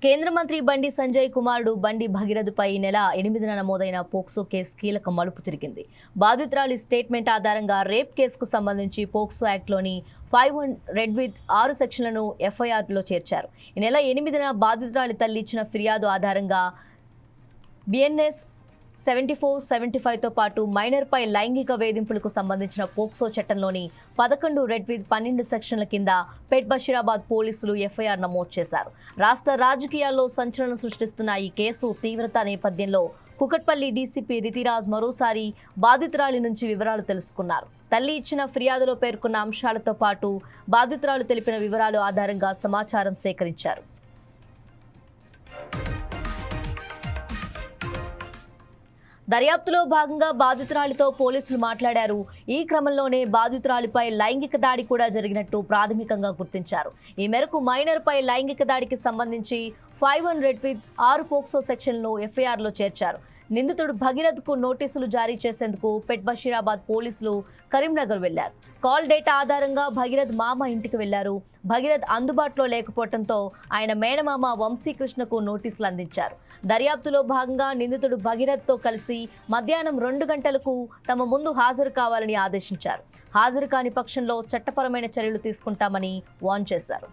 కేంద్ర మంత్రి బండి సంజయ్ కుమారుడు బండి భగీరథపై నెల 8న నమోదైన పోక్సో కేసు కీలక మలుపు తిరిగింది. బాధితురాలి స్టేట్మెంట్ ఆధారంగా రేప్ కేసుకు సంబంధించి పోక్సో యాక్ట్లోని 5(1) రెడ్ విత్ 6 సెక్షన్లను ఎఫ్ఐఆర్లో చేర్చారు. ఈ నెల 8న బాధితురాలి తల్లి ఇచ్చిన ఫిర్యాదు ఆధారంగా బిఎన్ఎస్ 74-75తో పాటు మైనర్పై లైంగిక వేధింపులకు సంబంధించిన పోక్సో చట్టంలోని 11 రెడ్ విత్ 12 సెక్షన్ల కింద పెట్ బషీరాబాద్ పోలీసులు ఎఫ్ఐఆర్ నమోదు చేశారు. రాష్ట్ర రాజకీయాల్లో సంచలనం సృష్టిస్తున్న ఈ కేసు తీవ్రత నేపథ్యంలో కుకట్పల్లి డీసీపీ రితిరాజ్ మరోసారి బాధితురాలి నుంచి వివరాలు తెలుసుకున్నారు. తల్లి ఇచ్చిన ఫిర్యాదులో పేర్కొన్న అంశాలతో పాటు బాధితురాలు తెలిపిన వివరాలు ఆధారంగా సమాచారం సేకరించారు. దర్యాప్తులో భాగంగా బాధితురాలితో పోలీసులు మాట్లాడారు. ఈ క్రమంలోనే బాధితురాలిపై లైంగిక దాడి కూడా జరిగినట్టు ప్రాథమికంగా గుర్తించారు. ఈ మేరకు మైనర్పై లైంగిక దాడికి సంబంధించి 5(1) రెడ్ విత్ 6 పోక్సో సెక్షన్లను ఎఫ్ఐఆర్లో చేర్చారు. నిందితుడు భగీరథ్కు నోటీసులు జారీ చేసేందుకు పెట్ బషీరాబాద్ పోలీసులు కరీంనగర్ వెళ్లారు. కాల్ డేటా ఆధారంగా భగీరథ్ మామ ఇంటికి వెళ్లారు. భగీరథ్ అందుబాటులో లేకపోవడంతో ఆయన మేనమామ వంశీకృష్ణకు నోటీసులు అందించారు. దర్యాప్తులో భాగంగా నిందితుడు భగీరథ్తో కలిసి మధ్యాహ్నం 2 గంటలకు తమ ముందు హాజరు కావాలని ఆదేశించారు. హాజరు కాని పక్షంలో చట్టపరమైన చర్యలు తీసుకుంటామని వార్న్ చేశారు.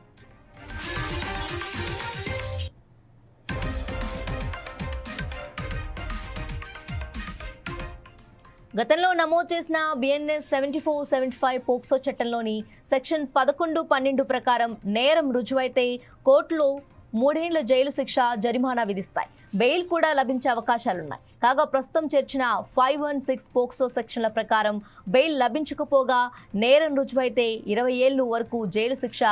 గతంలో నమోదు చేసిన బిఎన్ఎస్ 74-75 పోక్సో చట్టంలోని సెక్షన్ 11-12 ప్రకారం నేరం రుజువైతే కోర్టులో 3 ఏళ్ల జైలు శిక్ష, జరిమానా విధిస్తాయి. బెయిల్ కూడా లభించే అవకాశాలున్నాయి. కాగా ప్రస్తుతం చేర్చిన 5(1)6 పోక్సో సెక్షన్ల ప్రకారం బెయిల్ లభించకపోగా నేరం రుజువైతే 20 ఏళ్ల వరకు జైలు శిక్ష,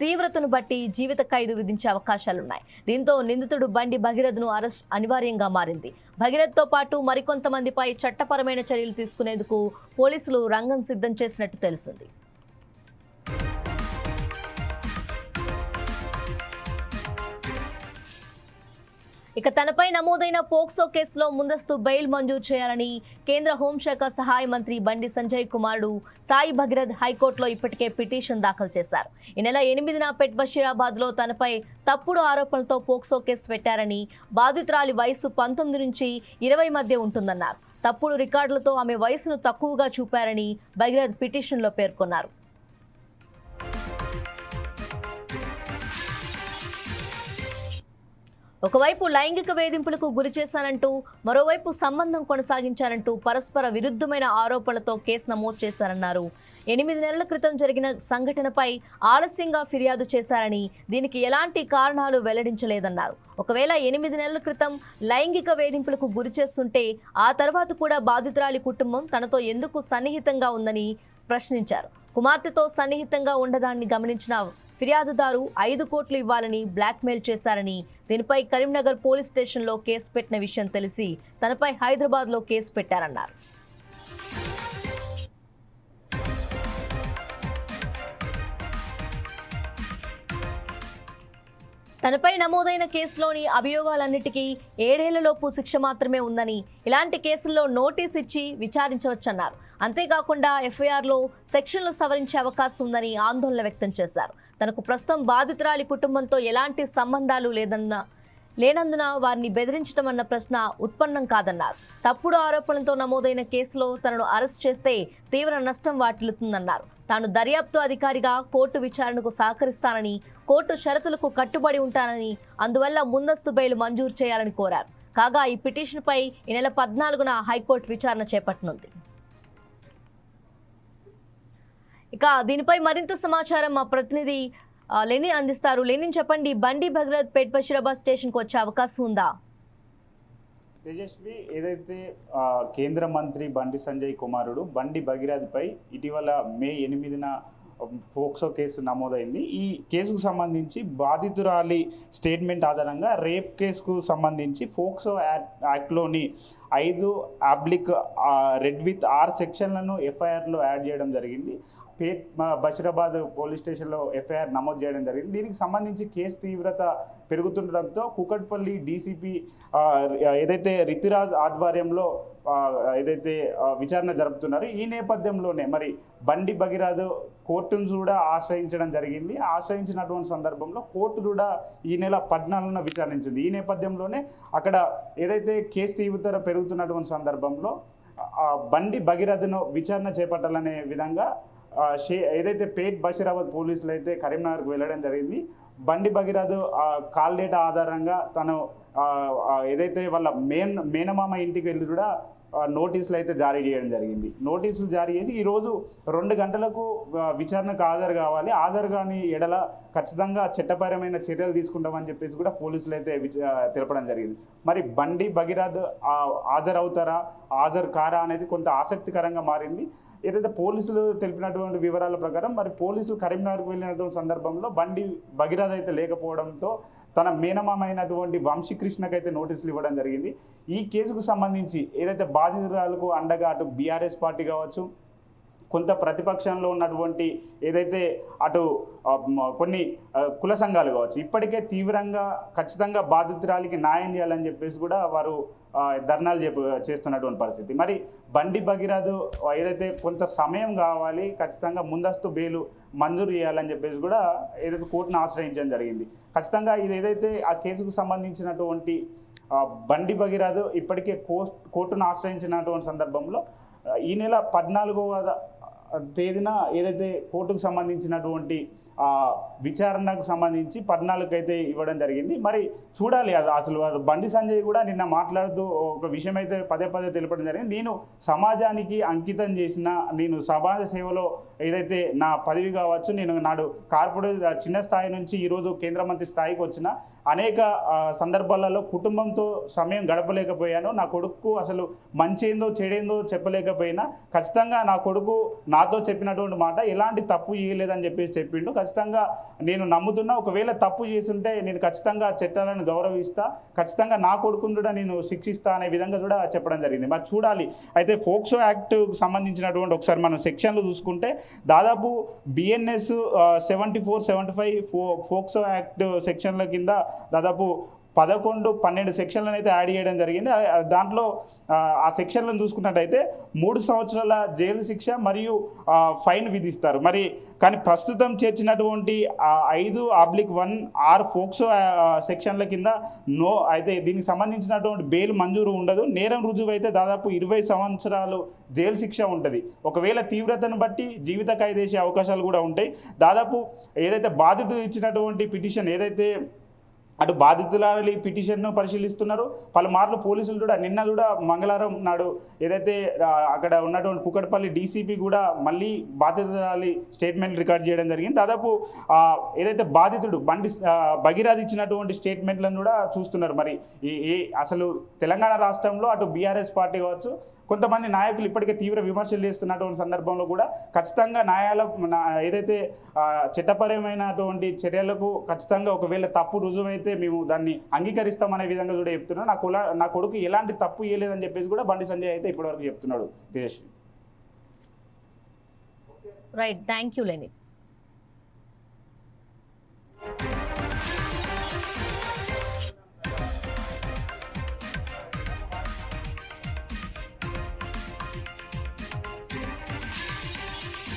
తీవ్రతను బట్టి జీవిత ఖైదు విధించే అవకాశాలున్నాయి. దీంతో నిందితుడు బండి భగీరథ్ను అరెస్ట్ అనివార్యంగా మారింది. భగీరథ్తో పాటు మరికొంతమందిపై చట్టపరమైన చర్యలు తీసుకునేందుకు పోలీసులు రంగం సిద్ధం చేసినట్టు తెలిసింది. ఇక తనపై నమోదైన పోక్సో కేసులో ముందస్తు బెయిల్ మంజూరు చేయాలని కేంద్ర హోంశాఖ సహాయ మంత్రి బండి సంజయ్ కుమారుడు సాయి భగీరథ్ హైకోర్టులో ఇప్పటికే పిటిషన్ దాఖలు చేశారు. ఈ నెల 8న పెట్ బషీరాబాద్లో తనపై తప్పుడు ఆరోపణలతో పోక్సో కేసు పెట్టారని, బాధితురాలి వయసు 19 నుంచి 20 మధ్య ఉంటుందన్నారు. తప్పుడు రికార్డులతో ఆమె వయసును తక్కువగా చూపారని భగీరథ్ పిటిషన్లో పేర్కొన్నారు. ఒకవైపు లైంగిక వేధింపులకు గురి చేశానంటూ, మరోవైపు సంబంధం కొనసాగించారంటూ పరస్పర విరుద్ధమైన ఆరోపణలతో కేసు నమోదు చేశారన్నారు. 8 నెలల క్రితం జరిగిన సంఘటనపై ఆలస్యంగా ఫిర్యాదు చేశారని, దీనికి ఎలాంటి కారణాలు వెల్లడించలేదన్నారు. ఒకవేళ 8 నెలల క్రితం లైంగిక వేధింపులకు గురి చేస్తుంటే ఆ తర్వాత కూడా బాధితురాలి కుటుంబం తనతో ఎందుకు సన్నిహితంగా ఉందని ప్రశ్నించారు. కుమార్తెతో సన్నిహితంగా ఉండదాన్ని గమనించిన ఫిర్యాదుదారు 5 కోట్లు ఇవ్వాలని బ్లాక్మెయిల్ చేశారని, దీనిపై కరీంనగర్ పోలీస్ స్టేషన్లో కేసు పెట్టిన విషయం తెలిసి తనపై హైదరాబాద్లో కేసు పెట్టారన్నారు. తనపై నమోదైన కేసులోని అభియోగాలన్నిటికీ 7 ఏళ్లలోపు శిక్ష మాత్రమే ఉందని, ఇలాంటి కేసుల్లో నోటీస్ ఇచ్చి విచారించవచ్చన్నారు. అంతేకాకుండా ఎఫ్ఐఆర్లో సెక్షన్లు సవరించే అవకాశం ఉందని ఆందోళన వ్యక్తం చేశారు. తనకు ప్రస్తుతం బాధితురాలి కుటుంబంతో ఎలాంటి సంబంధాలు లేనందున వారిని బెదిరించడం అన్న ప్రశ్న ఉత్పన్నం కాదన్నారు. తప్పుడు ఆరోపణలతో నమోదైన కేసులో తనను అరెస్ట్ చేస్తే తీవ్ర నష్టం వాటిల్లుతుందన్నారు. తాను దర్యాప్తు అధికారిగా కోర్టు విచారణకు సహకరిస్తానని, కోర్టు షరతులకు కట్టుబడి ఉంటానని, అందువల్ల ముందస్తు బెయిల్ మంజూరు చేయాలని కోరారు. కాగా ఈ పిటిషన్పై ఈ నెల 14న హైకోర్టు విచారణ చేపట్టనుంది. ఇక దీనిపై మరింత సమాచారం మా ప్రతినిధి లెనిన్ అందిస్తారు. లెనిన్, చెప్పండి, బండి భగీరథ్ పెట్ బషీరాబాద్ స్టేషన్కు వచ్చే అవకాశం ఉందా? తేజస్వి, ఏదైతే కేంద్ర మంత్రి బండి సంజయ్ కుమారుడు బండి భగీరథ్పై ఇటీవల మే 8న పోక్సో కేసు నమోదైంది. ఈ కేసుకు సంబంధించి బాధితురాలి స్టేట్మెంట్ ఆధారంగా రేప్ కేసుకు సంబంధించి పోక్సో యాక్ట్లోని 5(1) రెడ్ విత్ 6 సెక్షన్లను ఎఫ్ఐఆర్లో యాడ్ చేయడం జరిగింది. బషీరాబాద్ పోలీస్ స్టేషన్లో ఎఫ్ఐఆర్ నమోదు చేయడం జరిగింది. దీనికి సంబంధించి కేసు తీవ్రత పెరుగుతుండడంతో కూకట్పల్లి డీసీపీ ఏదైతే రితిరాజ్ ఆధ్వర్యంలో ఏదైతే విచారణ జరుపుతున్నారు. ఈ నేపథ్యంలోనే మరి బండి భగీరథ్ కోర్టును కూడా ఆశ్రయించడం జరిగింది. ఆశ్రయించినటువంటి సందర్భంలో కోర్టు కూడా ఈ నెల 14న విచారించింది. ఈ నేపథ్యంలోనే అక్కడ ఏదైతే కేసు తీవ్రత పెరుగుతున్నటువంటి సందర్భంలో బండి భగీరథ్ను విచారణ చేపట్టాలనే విధంగా ఏదైతే పేట్ బషీరాబాద్ పోలీసులు అయితే కరీంనగర్కు వెళ్ళడం జరిగింది. బండి భగీరథ్ కాల్ డేటా ఆధారంగా తను ఏదైతే వాళ్ళ మేనమామ ఇంటికి వెళ్ళి కూడా నోటీసులు అయితే జారీ చేయడం జరిగింది. నోటీసులు జారీ చేసి ఈరోజు 2 గంటలకు విచారణకు హాజరు కావాలి, హాజరు కాని ఎడల ఖచ్చితంగా చట్టపరమైన చర్యలు తీసుకుంటామని చెప్పేసి కూడా పోలీసులు అయితే తెలపడం జరిగింది. మరి బండి భగీరథ్ హాజరవుతారా హాజరు కారా అనేది కొంత ఆసక్తికరంగా మారింది. ఏదైతే పోలీసులు తెలిపినటువంటి వివరాల ప్రకారం మరి పోలీసులు కరీంనగర్కు వెళ్ళినటువంటి సందర్భంలో బండి భగీరథ్ అయితే లేకపోవడంతో తన మేనమామ అయినటువంటి వంశీకృష్ణకైతే నోటీసులు ఇవ్వడం జరిగింది. ఈ కేసుకు సంబంధించి ఏదైతే బాధితురాలకు అండగా అటు బీఆర్ఎస్ పార్టీ కావచ్చు, కొంత ప్రతిపక్షంలో ఉన్నటువంటి ఏదైతే అటు కొన్ని కుల సంఘాలు కావచ్చు, ఇప్పటికే తీవ్రంగా ఖచ్చితంగా బాధితురాలికి న్యాయం చేయాలని చెప్పేసి కూడా వారు ధర్నాలు చేస్తున్నటువంటి పరిస్థితి. మరి బండి భగీరథ్ ఏదైతే కొంత సమయం కావాలి, ఖచ్చితంగా ముందస్తు బెయిలు మంజూరు చేయాలని చెప్పేసి కూడా ఏదైతే కోర్టును ఆశ్రయించడం జరిగింది. ఖచ్చితంగా ఇది ఏదైతే ఆ కేసుకు సంబంధించినటువంటి బండి భగీరథ్ ఇప్పటికే కోర్టును ఆశ్రయించినటువంటి సందర్భంలో ఈ నెల 14వ తేదీన ఏదైతే కోర్టుకు సంబంధించినటువంటి విచారణకు సంబంధించి 14కి అయితే ఇవ్వడం జరిగింది. మరి చూడాలి అసలు బండి సంజయ్ కూడా నిన్న మాట్లాడుతూ ఒక విషయం అయితే పదే తెలపడం జరిగింది. నేను సమాజానికి అంకితం చేసిన, నేను సమాజ సేవలో ఏదైతే నా పదవి కావచ్చు, నేను నాడు కార్పొరేట్ చిన్న స్థాయి నుంచి ఈరోజు కేంద్ర మంత్రి స్థాయికి వచ్చిన అనేక సందర్భాలలో కుటుంబంతో సమయం గడపలేకపోయాను. నా కొడుకు అసలు మంచి ఏందో చెడేందో చెప్పలేకపోయినా ఖచ్చితంగా నా కొడుకు నాతో చెప్పినటువంటి మాట ఎలాంటి తప్పు చేయలేదని చెప్పేసి చెప్పిండు. ఖచ్చితంగా నేను నమ్ముతున్నా, ఒకవేళ తప్పు చేస్తుంటే నేను ఖచ్చితంగా చట్టాలను గౌరవిస్తా, ఖచ్చితంగా నా కొడుకును కూడా నేను శిక్షిస్తా అనే విధంగా కూడా చెప్పడం జరిగింది. మరి చూడాలి. అయితే ఫోక్సో యాక్ట్కు సంబంధించినటువంటి ఒకసారి మనం సెక్షన్లు చూసుకుంటే దాదాపు బిఎన్ఎస్ 74, 75 ఫోక్సో యాక్ట్ సెక్షన్ల కింద దాదాపు 11, 12 సెక్షన్లను అయితే యాడ్ చేయడం జరిగింది. దాంట్లో ఆ సెక్షన్లను చూసుకున్నట్టయితే 3 సంవత్సరాల జైలు శిక్ష మరియు ఫైన్ విధిస్తారు. మరి కానీ ప్రస్తుతం చేర్చినటువంటి 5/1 ఆర్ ఫోక్సో సెక్షన్ల కింద అయితే దీనికి సంబంధించినటువంటి బెయిల్ మంజూరు ఉండదు. నేరం రుజువు అయితే దాదాపు 20 సంవత్సరాలు జైలు శిక్ష ఉంటుంది. ఒకవేళ తీవ్రతను బట్టి జీవిత ఖైదు చేసే అవకాశాలు కూడా ఉంటాయి. దాదాపు ఏదైతే బాధితుడు ఇచ్చినటువంటి పిటిషన్ ఏదైతే అటు బాధితురాలి పిటిషన్ను పరిశీలిస్తున్నారు. పలుమార్లు పోలీసులు కూడా నిన్న కూడా మంగళవారం నాడు ఏదైతే అక్కడ ఉన్నటువంటి కూకట్పల్లి డీసీపీ కూడా మళ్ళీ బాధితురాలి స్టేట్మెంట్ రికార్డ్ చేయడం జరిగింది. దాదాపు ఏదైతే బాధితుడు బండి భగీరథ్ ఇచ్చినటువంటి స్టేట్మెంట్లను కూడా చూస్తున్నారు. మరి అసలు తెలంగాణ రాష్ట్రంలో అటు బీఆర్ఎస్ పార్టీ కావచ్చు, కొంతమంది నాయకులు ఇప్పటికే తీవ్ర విమర్శలు చేస్తున్నటువంటి సందర్భంలో కూడా ఖచ్చితంగా ఏదైతే చట్టపరమైనటువంటి చర్యలకు ఖచ్చితంగా ఒకవేళ తప్పు రుజువైతే మేము దాన్ని అంగీకరిస్తామనే విధంగా కూడా చెప్తున్నాడు. నా కొడుకు ఎలాంటి తప్పు చేయలేదని చెప్పేసి కూడా బండి సంజయ్ అయితే ఇప్పటివరకు చెప్తున్నాడు. Tejaswi. Right, thank you Lenin.